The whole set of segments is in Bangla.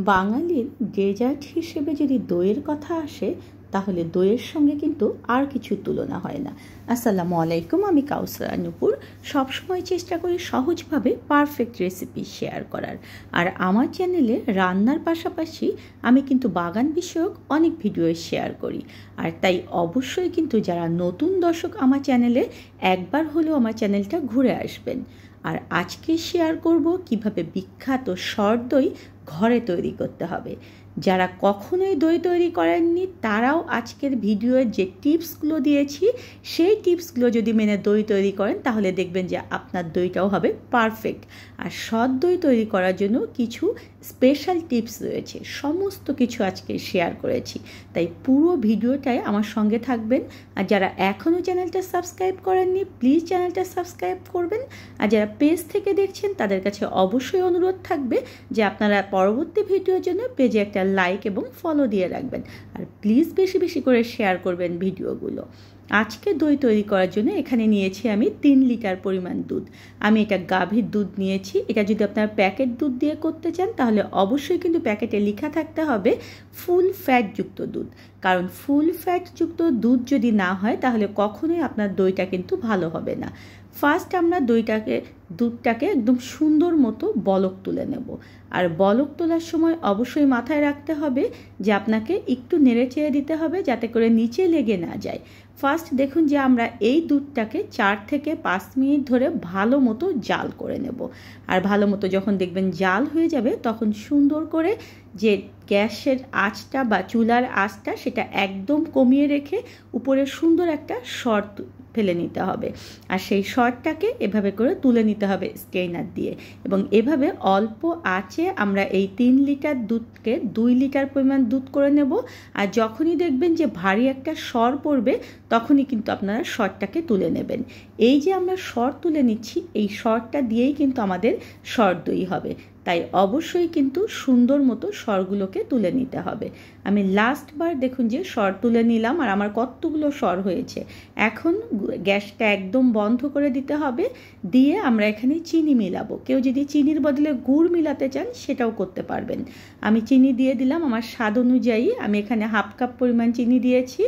বাঙালির ডেজার্ট হিসেবে যদি দইয়ের কথা আসে তাহলে দইয়ের সঙ্গে কিন্তু আর কিছু তুলনা হয় না। আসসালামু আলাইকুম, আমি কাউসারা নূপুর। সবসময় চেষ্টা করি সহজভাবে পারফেক্ট রেসিপি শেয়ার করার। আর আমার চ্যানেলে রান্নার পাশাপাশি আমি কিন্তু বাগান বিষয়ক অনেক ভিডিও শেয়ার করি। আর তাই অবশ্যই কিন্তু যারা নতুন দর্শক আমার চ্যানেলে একবার হলেও আমার চ্যানেলটা ঘুরে আসবেন। আর আজকে শেয়ার করব কিভাবে বিখ্যাত সর দই ঘরে তৈরি করতে হবে। যারা কখনোই দই তৈরি করেননি তারাও আজকের ভিডিওর যে টিপসগুলো দিয়েছি সেই টিপসগুলো যদি মেনে দই তৈরি করেন তাহলে দেখবেন যে আপনার দইটাও হবে পারফেক্ট। আর সৎ দই তৈরি করার জন্য কিছু স্পেশাল টিপস রয়েছে, সমস্ত কিছু আজকে শেয়ার করেছি। তাই পুরো ভিডিওটায় আমার সঙ্গে থাকবেন। আর যারা এখনও চ্যানেলটা সাবস্ক্রাইব করেননি প্লিজ চ্যানেলটা সাবস্ক্রাইব করবেন। আর যারা পেজ থেকে দেখছেন তাদের কাছে অবশ্যই অনুরোধ থাকবে যে আপনারা পরবর্তী ভিডিওর জন্য পেজে একটা লাইক এবং ফলো দিয়ে রাখবেন। আর প্লিজ বেশি বেশি করে শেয়ার করবেন ভিডিওগুলো। আজকে দই তৈরি করার জন্য এখানে নিয়েছি আমি 3 লিটার পরিমাণ দুধ। আমি এটা গাভীর দুধ নিয়েছি। এটা যদি আপনারা প্যাকেট দুধ দিয়ে করতে চান তাহলে অবশ্যই কিন্তু প্যাকেটে লেখা থাকতে হবে ফুল ফ্যাটযুক্ত দুধ, কারণ ফুল ফ্যাটযুক্ত দুধ যদি না হয় তাহলে কখনোই আপনার দইটা কিন্তু ভালো হবে না। ফার্স্ট আমরা দুধটাকে একদম সুন্দর মতো বলক তুলে নেব। আর বলক তোলার সময় অবশ্যই মাথায় রাখতে হবে যে আপনাকে একটু নেড়ে চেড়ে দিতে হবে যাতে করে নিচে লেগে না যায়। ফার্স্ট দেখুন যে আমরা এই দুধটাকে 4 থেকে 5 মিনিট ধরে ভালো মতো জাল করে নেব। আর ভালো মতো যখন দেখবেন জাল হয়ে যাবে তখন সুন্দর করে যে গ্যাসের আঁচটা বা চুলার আঁচটা সেটা একদম কমিয়ে রেখে উপরে সুন্দর একটা সর ফেলে নিতে হবে। আর সেই সরটাকে এভাবে করে তুলে নিতে হবে স্ট্রেনার দিয়ে। এবং এভাবে অল্প আঁচে আমরা এই 3 লিটার দুধকে 2 লিটার পরিমাণ দুধ করে নেব। আর যখনই দেখবেন যে ভারী একটা সর পড়বে তখনই কিন্তু আপনারা সরটাকে তুলে নেবেন। এই যে আমরা সর তুলে নিচ্ছি এই সরটা দিয়েই কিন্তু আমাদের সর দই হবে। তাই অবশ্যই কিন্তু সুন্দর মতো সরগুলোকে তুলে নিতে হবে। আমি লাস্টবার দেখুন যে সর তুলে নিলাম আর আমার কতগুলো সর হয়েছে। এখন গ্যাসটা একদম বন্ধ করে দিতে হবে। দিয়ে আমরা এখানে চিনি মিলাবো। কেউ যদি চিনির বদলে গুড় মিলাতে চান সেটাও করতে পারবেন। আমি চিনি দিয়ে দিলাম আমার স্বাদ অনুযায়ী। আমি এখানে 1/2 কাপ পরিমাণ চিনি দিয়েছি।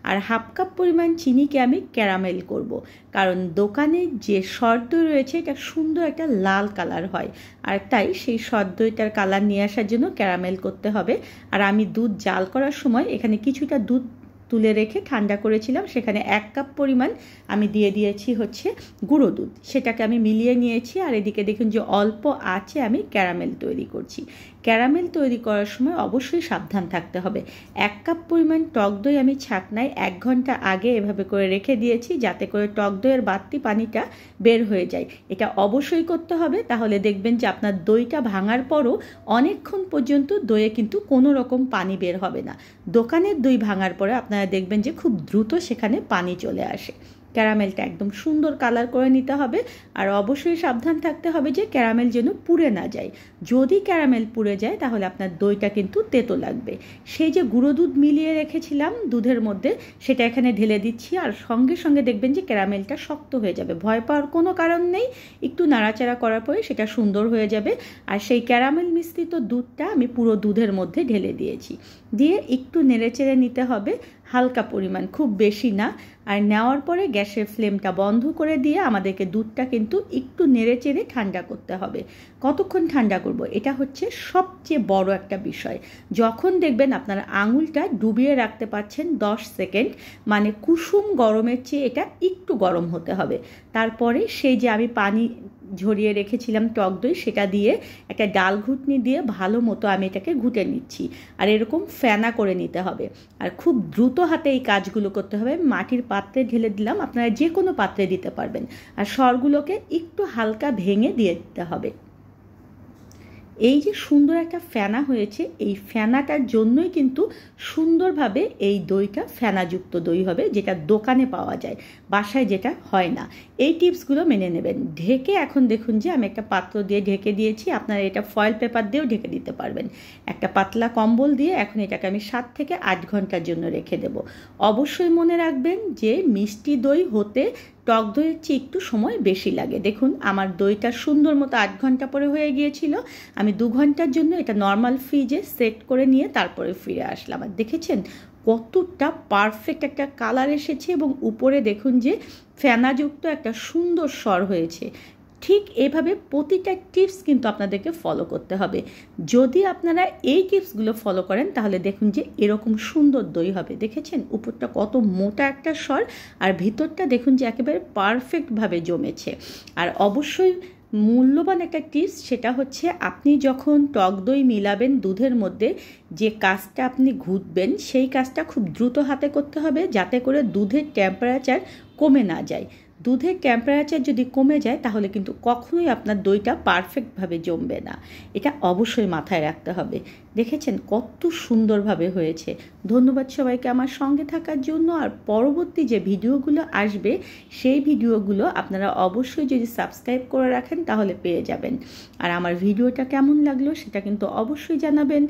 আর 1/2 কাপ পরিমাণ চিনিকে আমি ক্যারামেল করব। কারণ দোকানে যে সর দই রয়েছে এটা সুন্দর একটা লাল কালার হয়। আর তাই সেই সর দইটার কালার নিয়ে আসার জন্য ক্যারামেল করতে হবে। আর আমি দুধ জাল করার সময় এখানে কিছুটা দুধ তুলে রেখে ঠান্ডা করেছিলাম, সেখানে 1 কাপ পরিমাণ আমি দিয়ে দিয়েছি হচ্ছে গুঁড়ো দুধ। সেটাকে আমি মিলিয়ে নিয়েছি। আর এদিকে দেখুন যে অল্প আঁচে আমি ক্যারামেল তৈরি করছি। ক্যারামেল তৈরি করার সময় অবশ্যই সাবধান থাকতে হবে। 1 কাপ পরিমাণ টক দই আমি ছাঁকনায় 1 ঘন্টা আগে এভাবে করে রেখে দিয়েছি যাতে করে টক দইয়ের বাড়তি পানিটা বের হয়ে যায়। এটা অবশ্যই করতে হবে, তাহলে দেখবেন যে আপনার দইটা ভাঙার পরও অনেকক্ষণ পর্যন্ত দইয়ে কিন্তু কোনো রকম পানি বের হবে না। দোকানের দই ভাঙার পরে আপনারা দেখবেন যে খুব দ্রুত সেখানে পানি চলে আসে। ক্যারামেলটা একদম সুন্দর কালার করে নিতে হবে। আর অবশ্যই সাবধান থাকতে হবে যে ক্যারামেল যেন পুড়ে না যায়। যদি ক্যারামেল পুড়ে যায় তাহলে আপনার দইটা কিন্তু তেতো লাগবে। সেই যে গুঁড়ো দুধ মিলিয়ে রেখেছিলাম দুধের মধ্যে সেটা এখানে ঢেলে দিচ্ছি। আর সঙ্গে সঙ্গে দেখবেন যে ক্যারামেলটা শক্ত হয়ে যাবে। ভয় পাওয়ার কোনো কারণ নেই, একটু নাড়াচাড়া করার পরে সেটা সুন্দর হয়ে যাবে। আর সেই ক্যারামেল মিশ্রিত দুধটা আমি পুরো দুধের মধ্যে ঢেলে দিয়েছি। দিয়ে একটু নেড়েচেড়ে নিতে হবে হালকা পরিমাণ, খুব বেশি না। আর নেওয়ার পরে গ্যাসের ফ্লেমটা বন্ধ করে দিয়ে আমাদেরকে দুধটা কিন্তু একটু নেড়েচেড়ে ঠান্ডা করতে হবে। কতক্ষণ ঠান্ডা করব এটা হচ্ছে সবচেয়ে বড় একটা বিষয়। যখন দেখবেন আপনারা আঙুলটা ডুবিয়ে রাখতে পারছেন 10 সেকেন্ড, মানে কুসুম গরমের চেয়ে এটা একটু গরম হতে হবে। তারপরে সেই যে আমি পানি ঝরিয়ে রেখেছিলাম টক দই সেটা দিয়ে একটা ডাল ঘুটনি দিয়ে ভালো মতো আমি এটাকে ঘুটে নিচ্ছি। আর এরকম ফেনা করে নিতে হবে। আর খুব দ্রুত হাতে এই কাজগুলো করতে হবে। মাটির পাত্রে ঢেলে দিলাম, আপনারা যে কোনো পাত্রে দিতে পারবেন। আর সরগুলোকে একটু হালকা ভেঙে দিয়ে দিতে হবে। এই যে সুন্দর একটা ফেনা হয়েছে এই ফেনাটার জন্যই কিন্তু সুন্দরভাবে এই দইটা ফেনাযুক্ত দই হবে, যেটা দোকানে পাওয়া যায়, বাসায় যেটা হয় না। এই টিপসগুলো মেনে নেবেন। ঢেকে এখন দেখুন যে আমি একটা পাত্র দিয়ে ঢেকে দিয়েছি। আপনারা এটা ফয়েল পেপার দিয়েও ঢেকে দিতে পারবেন। একটা পাতলা কম্বল দিয়ে এখন এটাকে আমি 7 থেকে 8 ঘন্টার জন্য রেখে দেব। অবশ্যই মনে রাখবেন যে মিষ্টি দই হতে টক দইয়ের চেয়ে একটু সময় বেশি লাগে। দেখুন আমার দইটা সুন্দর মতো 8 ঘন্টা পরে হয়ে গিয়েছিল। আমি 2 ঘন্টার জন্য এটা নর্মাল ফ্রিজে সেট করে নিয়ে তারপরে ফিরে আসলাম। আর দেখেছেন কতটা পারফেক্ট একটা কালার এসেছে এবং উপরে দেখুন যে ফেনাযুক্ত একটা সুন্দর স্বর হয়েছে। ঠিক এভাবে প্রতিটা টিপস কিন্তু আপনাদেরকে ফলো করতে হবে। যদি আপনারা এই টিপসগুলো ফলো করেন তাহলে দেখুন যে এরকম সুন্দর দই হবে। দেখেছেন উপরটা কত মোটা একটা স্বর আর ভিতরটা দেখুন যে একেবারে পারফেক্টভাবে জমেছে। আর অবশ্যই মূল্যবান একটা টিপস, সেটা হচ্ছে আপনি যখন টক দই মিলাবেন দুধের মধ্যে, যে কাজটা আপনি ঘুটবেন সেই কাজটা খুব দ্রুত হাতে করতে হবে, যাতে করে দুধের টেম্পারেচার কমে না যায়। দুধের টেম্পারেচার যদি কমে যায় তাহলে কিন্তু কখনোই আপনার দইটা পারফেক্টভাবে জমবে না। এটা অবশ্যই মাথায় রাখতে হবে। দেখেছেন কত সুন্দরভাবে হয়েছে। ধন্যবাদ সবাইকে আমার সঙ্গে থাকার জন্য। আর পরবর্তী যে ভিডিওগুলো আসবে সেই ভিডিওগুলো আপনারা অবশ্যই যদি সাবস্ক্রাইব করে রাখেন তাহলে পেয়ে যাবেন। আর আমার ভিডিওটা কেমন লাগলো সেটা কিন্তু অবশ্যই জানাবেন।